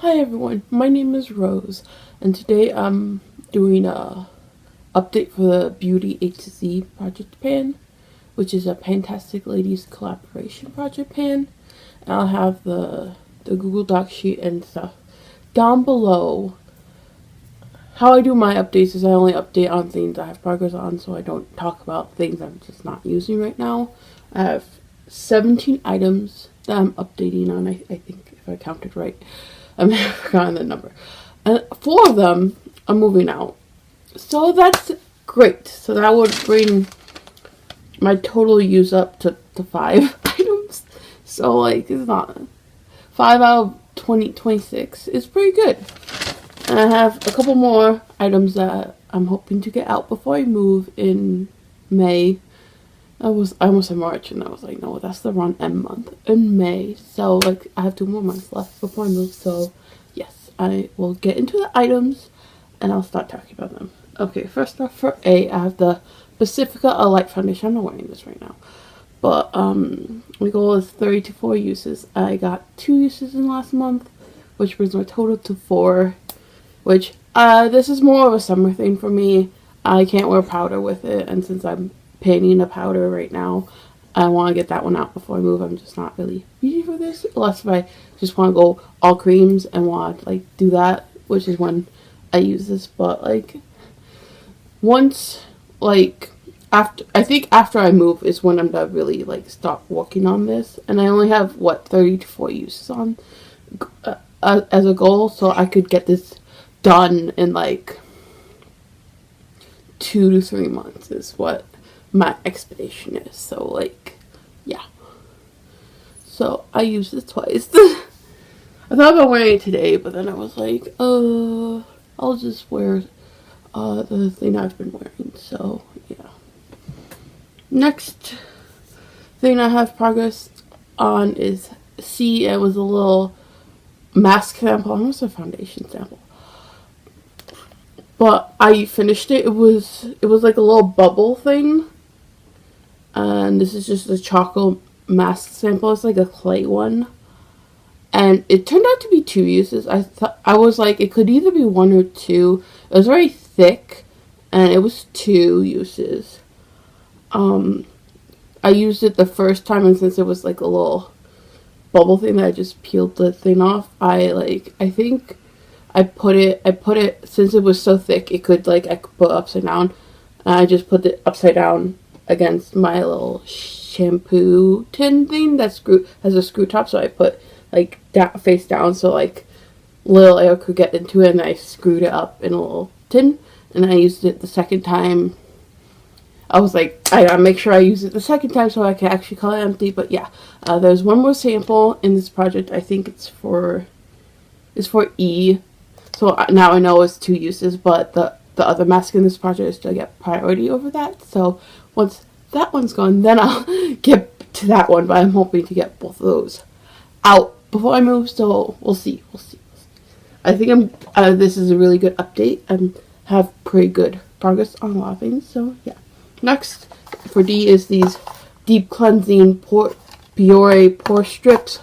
Hi everyone, my name is Rose, and today I'm doing a update for the Beauty A to Z project pan, which is a Fantastic Ladies collaboration project pan. And I'll have the Google Doc sheet and stuff down below. How I do my updates is I only update on things I have progress on, so I don't talk about things I'm just not using right now. I have 17 items that I'm updating on, I think, if I counted right. I may have forgotten the number. And 4 of them are moving out. So that's great. So that would bring my total use up to 5 items. So, like, it's not 5 out of 26 is pretty good. And I have a couple more items that I'm hoping to get out before I move in May. I almost said March, and I was like, no, that's the wrong M month. In May. So, like, I have 2 more months left before I move. So, yes, I will get into the items, and I'll start talking about them. Okay, first off, for A, I have the Pacifica Alight Foundation. I'm not wearing this right now. But, my goal is 3 to 4 uses. I got 2 uses in last month, which brings my total to 4. Which, this is more of a summer thing for me. I can't wear powder with it, and since I'm painting a powder right now, I want to get that one out before I move. I'm just not really ready for this, unless if I just want to go all creams and want to, like, do that, which is when I use this. But, like, once, like, I think after I move is when I'm gonna really, like, stop working on this, and I only have, 30 to 40 uses on as a goal, so I could get this done in, like, 2 to 3 months is what my expectation is. So, like, yeah. So I used this twice. I thought about wearing it today, but then I was like, I'll just wear the thing I've been wearing. So, yeah. Next thing I have progress on is C. It was a little mask sample, almost a foundation sample. But I finished it. It was like a little bubble thing. And this is just a chocolate mask sample. It's like a clay one. And it turned out to be 2 uses. I was like, it could either be 1 or 2. It was very thick. And it was 2 uses. I used it the first time, and since it was like a little bubble thing that I just peeled the thing off, I think I put it, since it was so thick, it could, like, I could put it upside down. And I just put it upside down against my little shampoo tin thing that has a screw top. So I put, like, face down, so, like, little air could get into it, and I screwed it up in a little tin. And I used it the second time. I was like, I gotta make sure I use it the second time so I can actually color empty. But yeah, there's one more sample in this project. I think it's for E. So now I know it's 2 uses, but the other mask in this project is to get priority over that. So once that one's gone, then I'll get to that one. But I'm hoping to get both of those out before I move. So we'll see. I think this is a really good update. I have pretty good progress on a lot of things. So yeah. Next for D is these deep cleansing biore pore strips,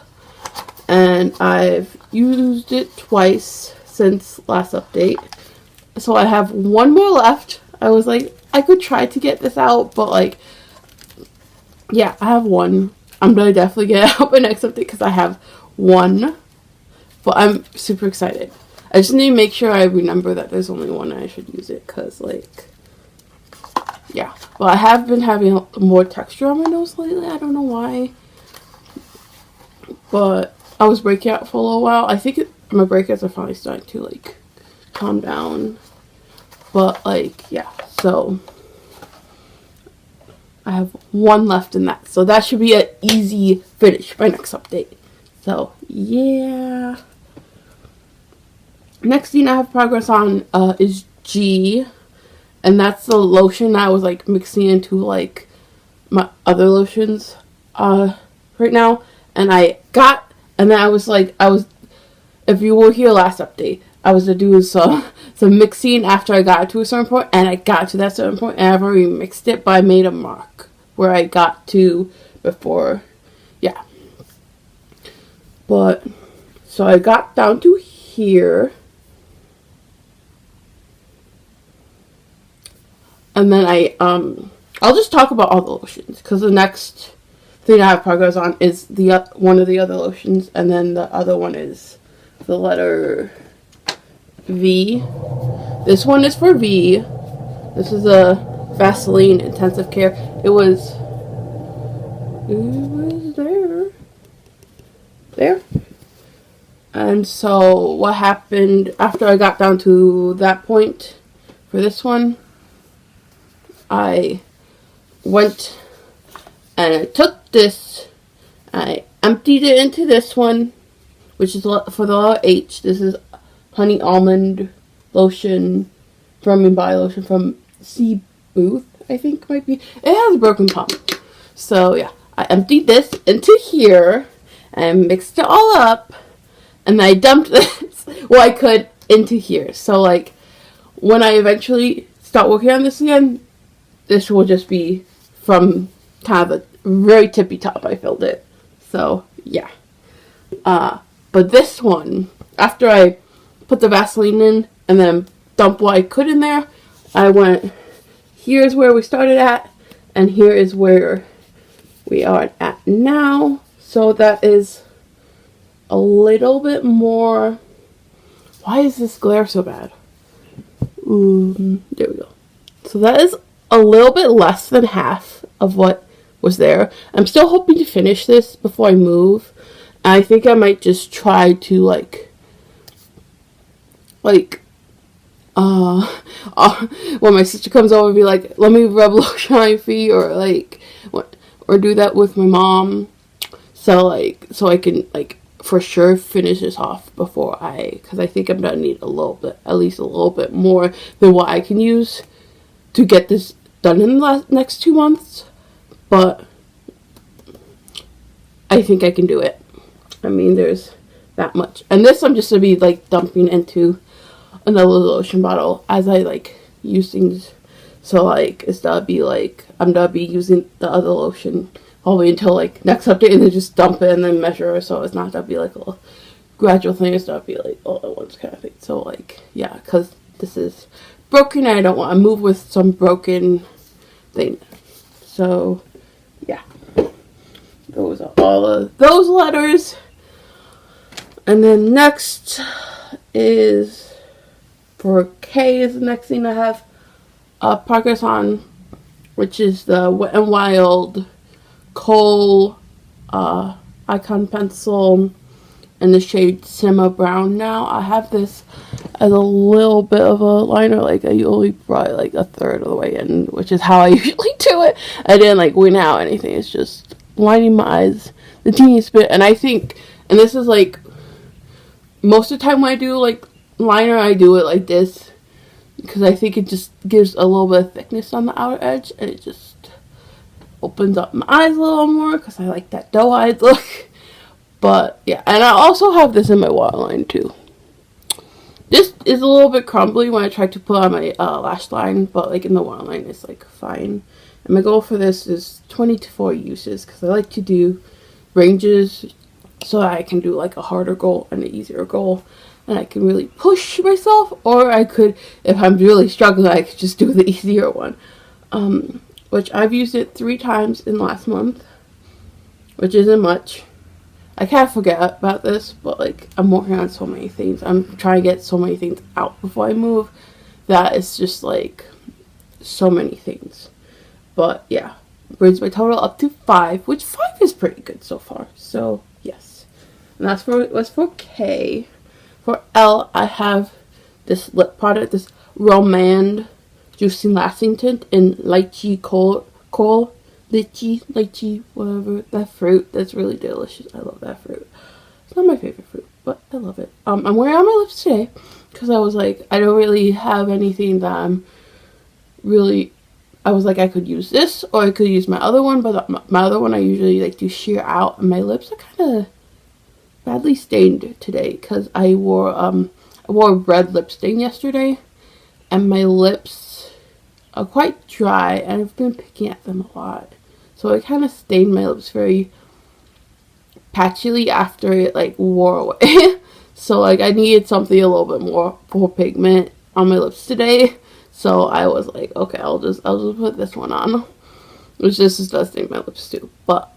and I've used it twice since last update. So I have 1 more left. I was like, I could try to get this out, but, like, yeah, I have 1. I'm gonna definitely get it out by next update because I have 1. But I'm super excited. I just need to make sure I remember that there's only 1 and I should use it, because, like, yeah. Well, I have been having more texture on my nose lately. I don't know why. But I was breaking out for a little while. I think my breakouts are finally starting to, like, calm down. But, like, yeah. So I have 1 left in that. So that should be an easy finish by next update. So, yeah. Next thing I have progress on is G. And that's the lotion I was, like, mixing into, like, my other lotions right now. And then I was, if you were here last update, I was doing some mixing after I got to a certain point. And I got to that certain point, and I've already mixed it, but I made a mark where I got to before. Yeah. But, so I got down to here. And then I'll just talk about all the lotions, because the next thing I have progress on is the one of the other lotions, and then the other one is the letter V. This one is for V. This is a Vaseline Intensive Care. It was there. And so what happened after I got down to that point for this one, I went and I took this, I emptied it into this one, which is for the letter H. This is honey almond lotion, firming body lotion from C Booth, I think might be. It has a broken pump. So yeah, I emptied this into here and mixed it all up, and I dumped this, well, I could, into here. So like, when I eventually start working on this again, this will just be from kind of the very tippy top I filled it. So yeah. But this one, after I put the Vaseline in and then dump what I could in there, I went, here's where we started at, and here is where we are at now. So that is a little bit more. Why is this glare so bad? There we go. So that is a little bit less than half of what was there. I'm still hoping to finish this before I move. I think I might just try to when my sister comes over, be like, let me rub lotion on your feet, or do that with my mom, so I can for sure finish this off before because I think I'm gonna need at least a little bit more than what I can use to get this done in the next 2 months, but I think I can do it. I mean, there's that much. And this I'm just going to be dumping into another lotion bottle as I use things. So it's going to be I'm going to be using the other lotion all the way until next update, and then just dump it and then measure. So it's not going to be a little gradual thing. It's going to be all at once kind of thing. So yeah, because this is broken and I don't want to move with some broken thing. So yeah, those are all of those letters. And then next is for K is the next thing I have progress on, which is the Wet n Wild Kohl icon pencil in the shade Simma Brown. Now I have this as a little bit of a liner, I only brought it a third of the way in, which is how I usually do it. I didn't win out anything. It's just lining my eyes the teeniest bit, and I think, and this is most of the time when I do liner, I do it like this, because I think it just gives a little bit of thickness on the outer edge, and it just opens up my eyes a little more, because I like that doe-eyed look. But yeah, and I also have this in my waterline too. This is a little bit crumbly when I try to put on my lash line, but in the waterline it's fine. And my goal for this is 20 to 40 uses, because I like to do ranges so that I can do a harder goal and an easier goal, and I can really push myself. Or I could, if I'm really struggling, I could just do the easier one, which I've used it 3 times in the last month, which isn't much. I can't forget about this, but I'm working on so many things. I'm trying to get so many things out before I move that it's just so many things. But yeah, brings my total up to 5, which 5 is pretty good so far. So yes, and that's for K. For L, I have this lip product, this Romand Juicing Lasting Tint in Litchi kohl. Litchi, whatever, that fruit, that's really delicious. I love that fruit. It's not my favorite fruit, but I love it. I'm wearing on my lips today, because I was I don't really have anything that I was I could use this, or I could use my other one, but my other one I usually do sheer out, and my lips are kind of badly stained today, because I wore a red lip stain yesterday, and my lips are quite dry, and I've been picking at them a lot. So it kind of stained my lips very patchily after it wore away. So like I needed something a little bit more full pigment on my lips today. So I was like, okay, I'll just put this one on. Which this does stain my lips too. But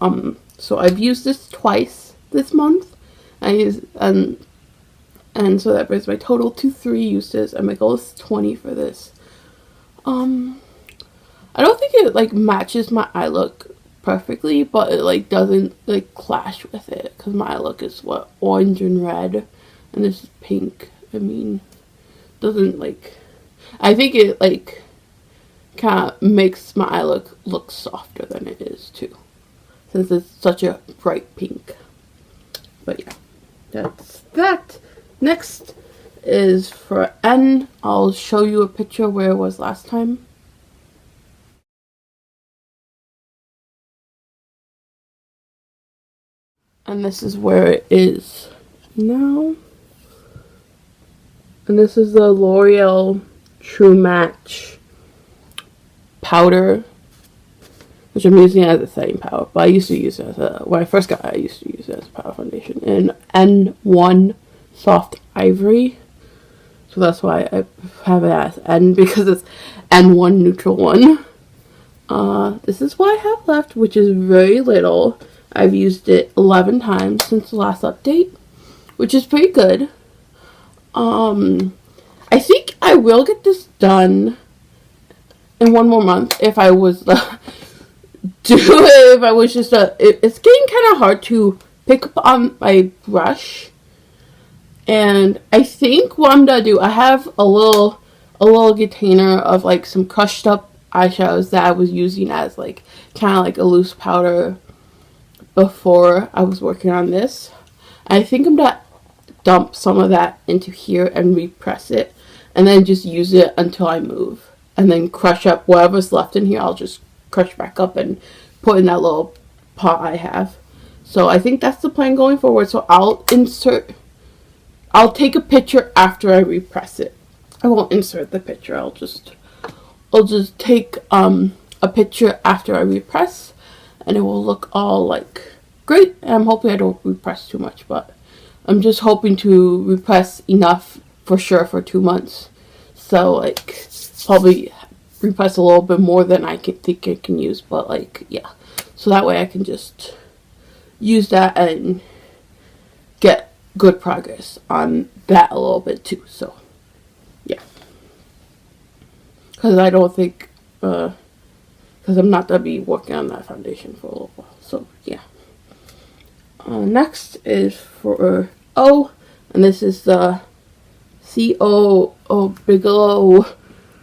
so I've used this twice this month. I use and so that brings my total to 3 uses, and my goal is 20 for this. I don't think it like matches my eye look perfectly, but it like doesn't like clash with it, because my eye look is what, orange and red, and this is pink. I mean, doesn't like, I think it like kind of makes my eye look softer than it is too, since it's such a bright pink. But yeah, that's that. Next is for N. I'll show you a picture where it was last time. And this is where it is now. And this is the L'Oreal True Match powder, which I'm using as a setting powder, but I used to use it as a, when I first got it, I used to use it as a powder foundation in N1 Soft Ivory. So that's why I have it as N, because it's N1 Neutral 1. This is what I have left, which is very little. I've used it 11 times since the last update, which is pretty good. I think I will get this done in 1 more month if I was if I was just it's getting kind of hard to pick up on my brush. And I think what I'm gonna do, I have a little container of like some crushed up eyeshadows that I was using as like kind of like a loose powder before I was working on this. I think I'm gonna dump some of that into here and repress it, and then just use it until I move, and then crush up whatever's left in here. I'll just crush back up and put in that little pot I have. So I think that's the plan going forward. So I'll take a picture after I repress it. I won't insert the picture. I'll just take a picture after I repress, and it will look all like great. And I'm hoping I don't repress too much, but I'm just hoping to repress enough for sure for 2 months. So like probably repress a little bit more than I think I can use, but like yeah. So that way I can just use that and get good progress on that a little bit too. So yeah, because I don't think because I'm not gonna be working on that foundation for a little while. So yeah. Next is for O, and this is the Bigelow.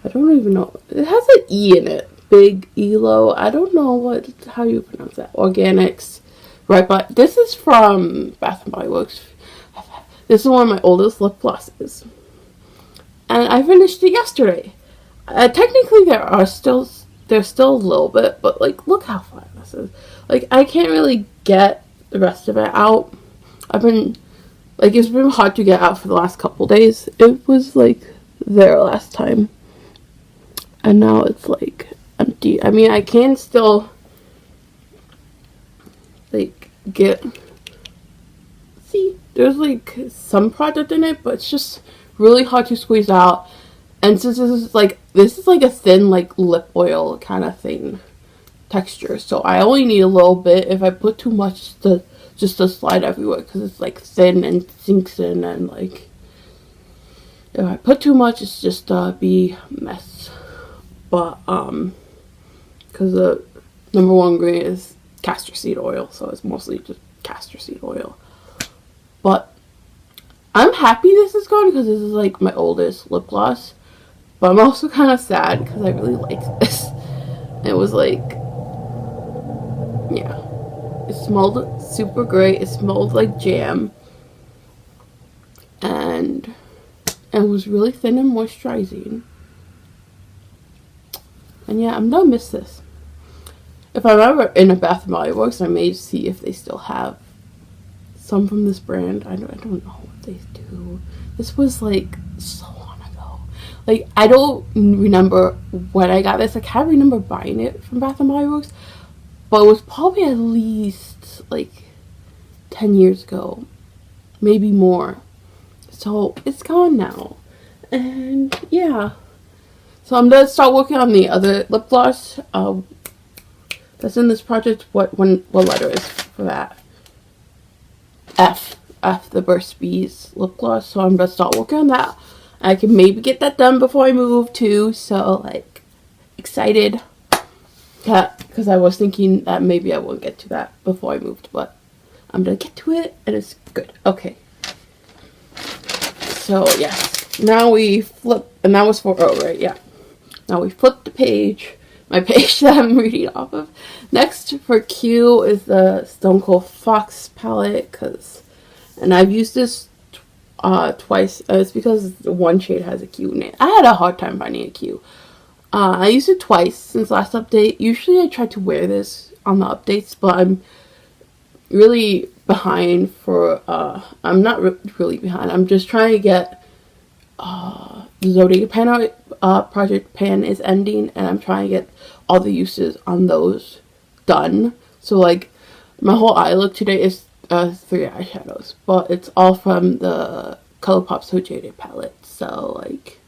I don't even know. It has an E in it. Bigelow. I don't know how you pronounce that. Organics. Right, but this is from Bath and Body Works. This is one of my oldest lip glosses, and I finished it yesterday. Technically, there's still a little bit, but like, look how fine this is. Like, I can't really get the rest of it out. I've been like, it's been hard to get out for the last couple days. It was like there last time, and now it's like empty. I mean, I can still like see, there's like some product in it, but it's just really hard to squeeze out. And since this is like a thin like lip oil kind of thing texture, so I only need a little bit. If I put too much, just to slide everywhere, because it's like thin and sinks in, and like if I put too much, it's just be a mess. But because the number 1 ingredient is castor seed oil, so it's mostly just castor seed oil. But I'm happy this is gone, because this is like my oldest lip gloss. But I'm also kind of sad, because I really liked this. It was like, yeah, it smelled super great. It smelled like jam, and it was really thin and moisturizing. And yeah, I'm gonna miss this. If I'm ever in a Bath and Body Works, I may see if they still have some from this brand. I don't know what they do. This was like so long ago. Like, I don't remember when I got this. I can't remember buying it from Bath and Body Works, but it was probably at least like 10 years ago, maybe more. So it's gone now. And yeah. So I'm gonna start working on the other lip gloss. That's in this project. What letter is for that? F, the Burst Bees lip gloss. So I'm gonna start working on that. I can maybe get that done before I move too. So like, excited. Because I was thinking that maybe I won't get to that before I moved, but I'm gonna get to it, and it's good. Okay. So yes, now we flip, and that was for right, yeah. Now we flip the page, my page that I'm reading off of. Next for Q is the Stone Cold Fox palette, and I've used this twice. It's because one shade has a Q in it. I had a hard time finding a Q. I used it twice since last update. Usually I try to wear this on the updates, but I'm really behind for, I'm not really behind. I'm just trying to get, the Zodiac pan project pan is ending, and I'm trying to get all the uses on those done. So like, my whole eye look today is 3 eyeshadows, but it's all from the Colourpop So Jaded palette. So like,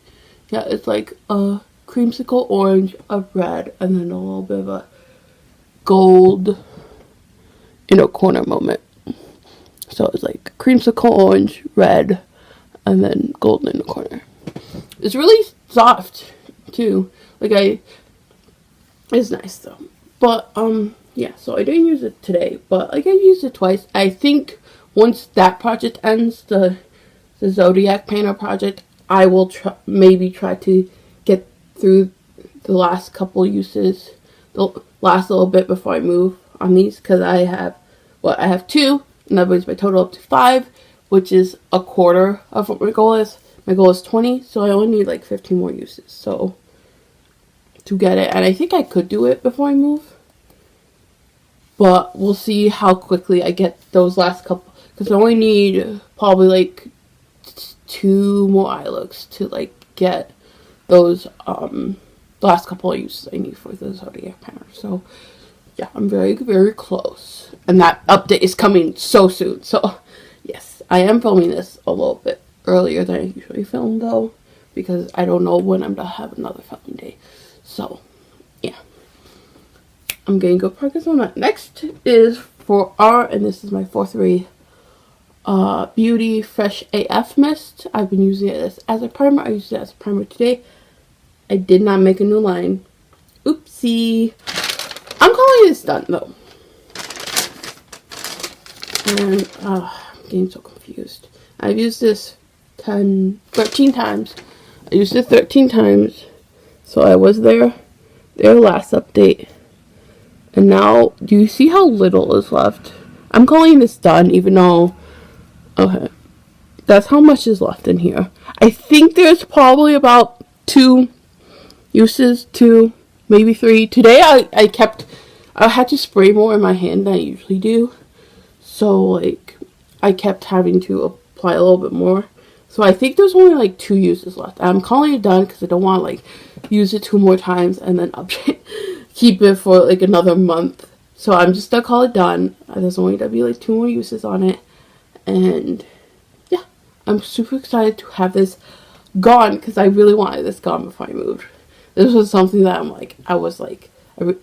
yeah, it's like a creamsicle orange, a red, and then a little bit of a gold inner corner moment. So it's like creamsicle orange, red, and then gold in the corner. It's really soft too. Like it's nice though. But yeah, so I didn't use it today, but like I used it twice. I think once that project ends, the Zodiac Painter project, I will maybe try to get through the last couple uses, the last little bit before I move on these, because I have 2, and that brings my total up to 5, which is a quarter of what my goal is. My goal is 20, so I only need like 15 more uses, so to get it, and I think I could do it before I move, but we'll see how quickly I get those last couple, because I only need probably like 2 more eye looks to like get those last couple of uses I need for the Zodiac Painter. So yeah, I'm very, very close, and that update is coming so soon. So yes, I am filming this a little bit earlier than I usually film though, because I don't know when I'm gonna have another filming day. So yeah, I'm getting good progress on that. Next is for R, and this is my 4-3 Beauty Fresh AF Mist. I've been using it as a primer. I used it as a primer today. I did not make a new line. Oopsie. I'm calling this done though. And I'm getting so confused. I've used this 13 times. I used it 13 times. So I was there last update. And now, do you see how little is left? I'm calling this done, even though, okay, that's how much is left in here. I think there's probably about 2 uses, 2, maybe 3. Today I had to spray more in my hand than I usually do. So like, I kept having to apply a little bit more. So I think there's only like 2 uses left. I'm calling it done because I don't want to like use it 2 more times and then keep it for like another month. So I'm just gonna call it done. There's only gonna be like 2 more uses on it. And yeah, I'm super excited to have this gone because I really wanted this gone before I moved. This was something that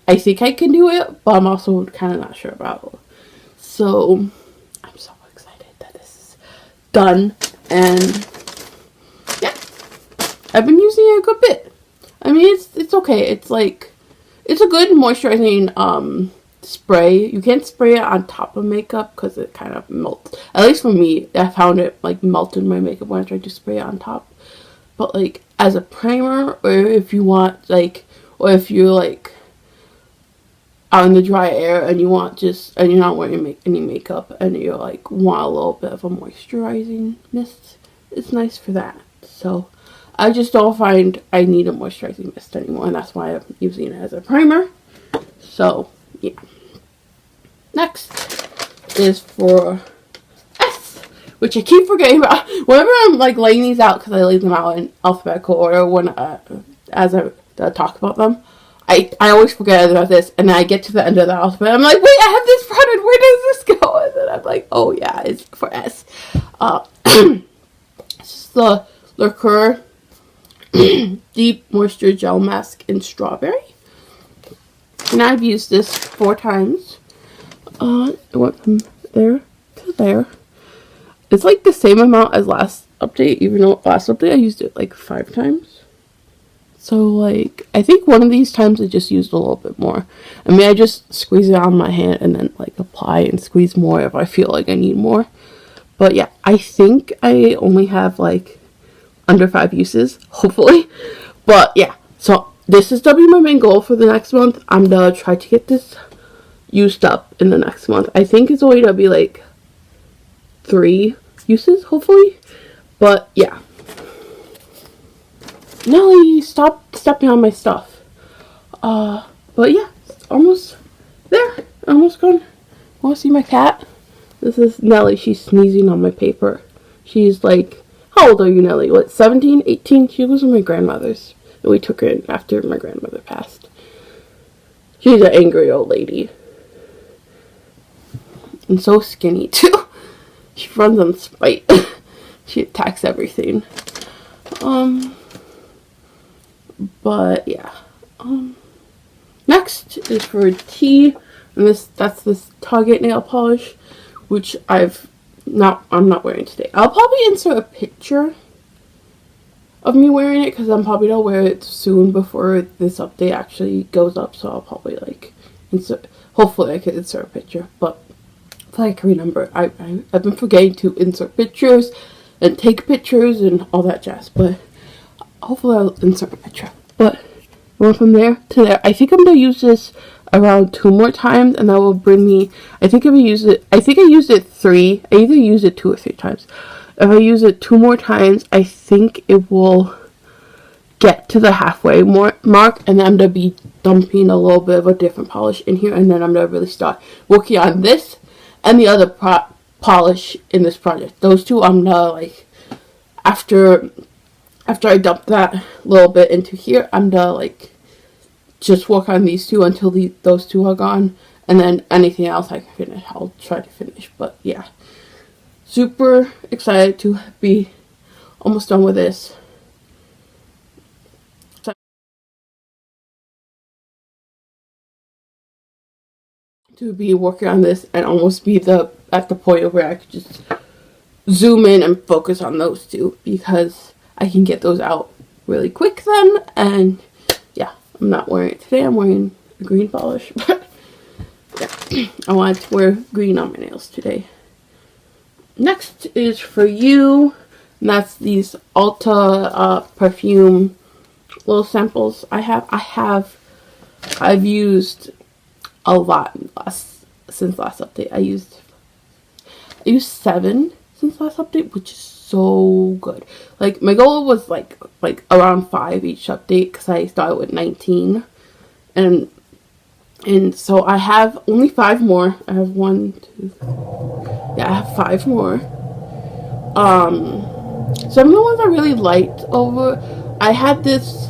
I think I can do it, but I'm also kind of not sure about. So I'm so excited that this is done, and yeah, I've been using it a good bit. I mean, it's okay. It's like, it's a good moisturizing spray. You can't spray it on top of makeup because it kind of melts. At least for me, I found it like melted my makeup when I tried to spray it on top. But like as a primer, or if you want like, or if you're like out in the dry air and you want and you're not wearing any makeup and you're like want a little bit of a moisturizing mist, it's nice for that. So I just don't find I need a moisturizing mist anymore, and that's why I'm using it as a primer. So yeah. Next is for S, which I keep forgetting about. Whenever I'm like laying these out, because I lay them out in alphabetical order when as I talk about them, I always forget about this, and then I get to the end of the alphabet, I'm like, wait, I have this product, where does this go? And then I'm like, oh yeah, it's for S. This is the Lustre Deep Moisture Gel Mask in Strawberry. And I've used this 4 times. It went from there to there. It's like the same amount as last update, even though last update I used it like 5 times. So like, I think one of these times I just used a little bit more. I mean, I just squeeze it on my hand and then like apply and squeeze more if I feel like I need more. But yeah, I think I only have like under 5 uses, hopefully. But yeah, so this is gonna be my main goal for the next month. I'm gonna try to get this used up in the next month. I think it's only gonna be like 3 uses, hopefully. But yeah. Nelly, stop stepping on my stuff. But yeah, it's almost there. Almost gone. Want to see my cat? This is Nelly. She's sneezing on my paper. She's like, how old are you, Nelly? What, 17, 18? She was with my grandmother's. And we took her in after my grandmother passed. She's an angry old lady. And so skinny, too. She runs on spite. She attacks everything. But yeah. Next is for tea, and that's this Target nail polish, which I'm not wearing today. I'll probably insert a picture of me wearing it because I'm probably gonna wear it soon before this update actually goes up. So I'll probably like insert. Hopefully, I can insert a picture, but if I can remember, I've been forgetting to insert pictures and take pictures and all that jazz. But hopefully, I'll insert a picture. But going from there to there, I think I'm gonna use this around 2 more times, and that will bring me. I think if I use it, I think I used it 3. I either used it 2 or 3 times. If I use it 2 more times, I think it will get to the halfway mark, and then I'm gonna be dumping a little bit of a different polish in here, and then I'm gonna really start working on this and the other polish in this project. Those 2 I'm gonna like after I dump that little bit into here, I'm gonna like just work on these 2 until those 2 are gone, and then anything else I can finish, I'll try to finish. But yeah, super excited to be almost done with this. To be working on this and almost be at the point where I could just zoom in and focus on those 2, because I can get those out really quick then. And yeah, I'm not wearing it today. I'm wearing a green polish, but yeah, I wanted to wear green on my nails today. Next is for you, and that's these Ulta perfume little samples I've used a lot since last update. I used 7 since last update, which is so good. Like, my goal was like around 5 each update, because I started with 19, and so I have only 5 more. I have 1, 2, yeah, I have 5 more. Some of the ones I really liked over. I had this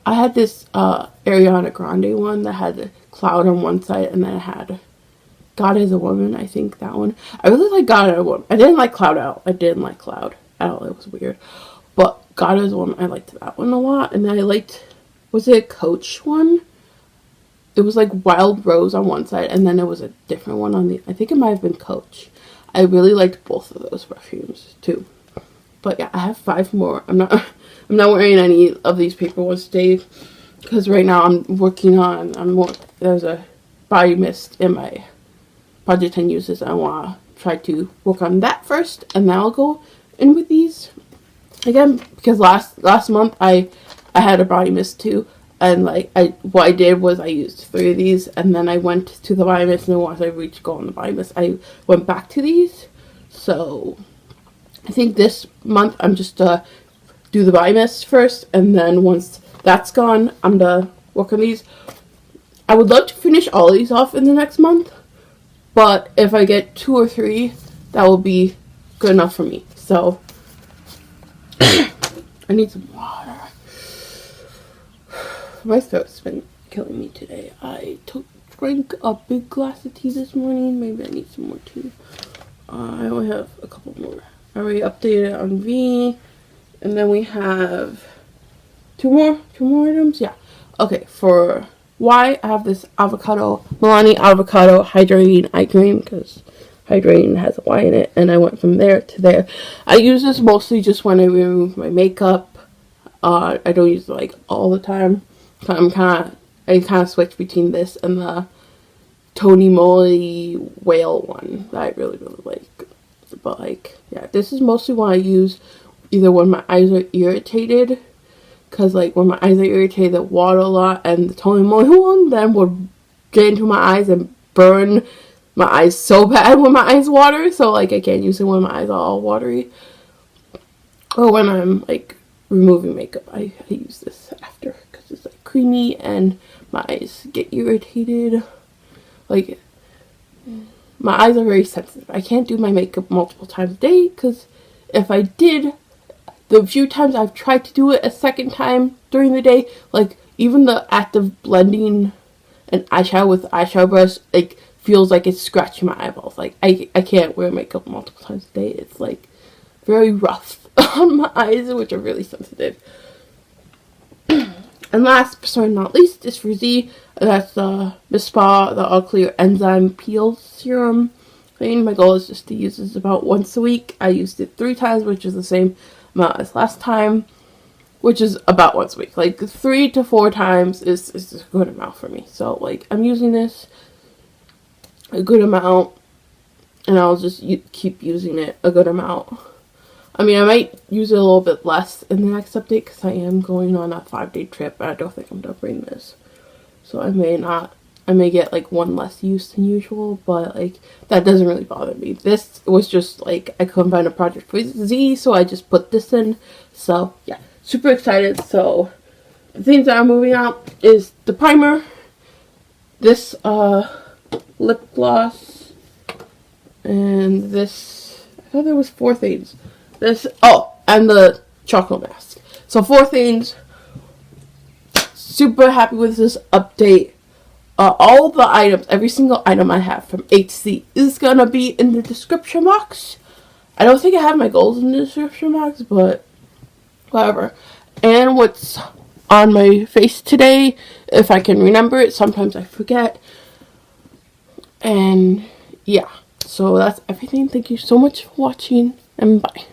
Ariana Grande one that had a cloud on one side, and then it had God is a Woman. I think that one. I really like God is a Woman. I didn't like Cloud Out. I didn't like Cloud Out. It was weird. But God is a Woman, I liked that one a lot. And then I liked, was it a Coach one? It was like Wild Rose on one side, and then there was a different one on the, I think it might have been Coach. I really liked both of those perfumes too. But yeah, I have 5 more. I'm not wearing any of these paper ones today, because right now I'm working on, there's a body mist in my project 10 uses. I want to try to work on that first, and then I'll go in with these again, because last month I had a body mist too, and like what I did was I used 3 of these, and then I went to the body mist, and then once I reached go on the body mist, I went back to these. So I think this month I'm just do the body mist first, and then once that's gone, I'm gonna work on these. I would love to finish all of these off in the next month, but if I get 2 or 3, that will be good enough for me. So I need some water. My throat's been killing me today. I drank a big glass of tea this morning. Maybe I need some more tea. I only have a couple more I already updated it on V. And then we have two more items. Yeah. Okay, for Y, I have this Milani avocado hydrating eye cream, because hydrating has a Y in it, and I went from there to there. I use this mostly just when I remove my makeup. I don't use it like all the time. I kind of switch between this and the Tony Moly whale one that I really like. But like, yeah, this is mostly what I use either when my eyes are irritated, because like when my eyes are irritated, they water a lot, and the Tony Moly one then would get into my eyes and burn my eyes so bad when my eyes water. So like I can't use it when my eyes are all watery, or when I'm like removing makeup. I use this after, because it's like creamy and my eyes get irritated. Like, my eyes are very sensitive. I can't do my makeup multiple times a day, because if I did, the few times I've tried to do it a second time during the day, like even the act of blending an eyeshadow with the eyeshadow brush, like feels like it's scratching my eyeballs. Like I can't wear makeup multiple times a day. It's like very rough on my eyes, which are really sensitive. And last but certainly not least is for Z. That's the Spa, the All Clear Enzyme Peel Serum. My goal is just to use this about once a week. I used it 3 times, which is the same amount as last time, which is about once a week. Like 3 to 4 times is a good amount for me. So like I'm using this a good amount, and I'll just keep using it a good amount. I mean, I might use it a little bit less in the next update, because I am going on a 5-day trip, and I don't think I'm going to bring this. So I may get like 1 less use than usual, but like that doesn't really bother me. This was just like I couldn't find a project for Z, so I just put this in. So yeah, super excited. So the things that I'm moving out is the primer, this lip gloss, and this, I thought there was 4 things. This, oh, and the chocolate mask. So 4 things. Super happy with this update. All the items, every single item I have from A to Z is gonna be in the description box. I don't think I have my goals in the description box, but whatever. And what's on my face today, if I can remember it. Sometimes I forget. And yeah, so that's everything. Thank you so much for watching, and bye.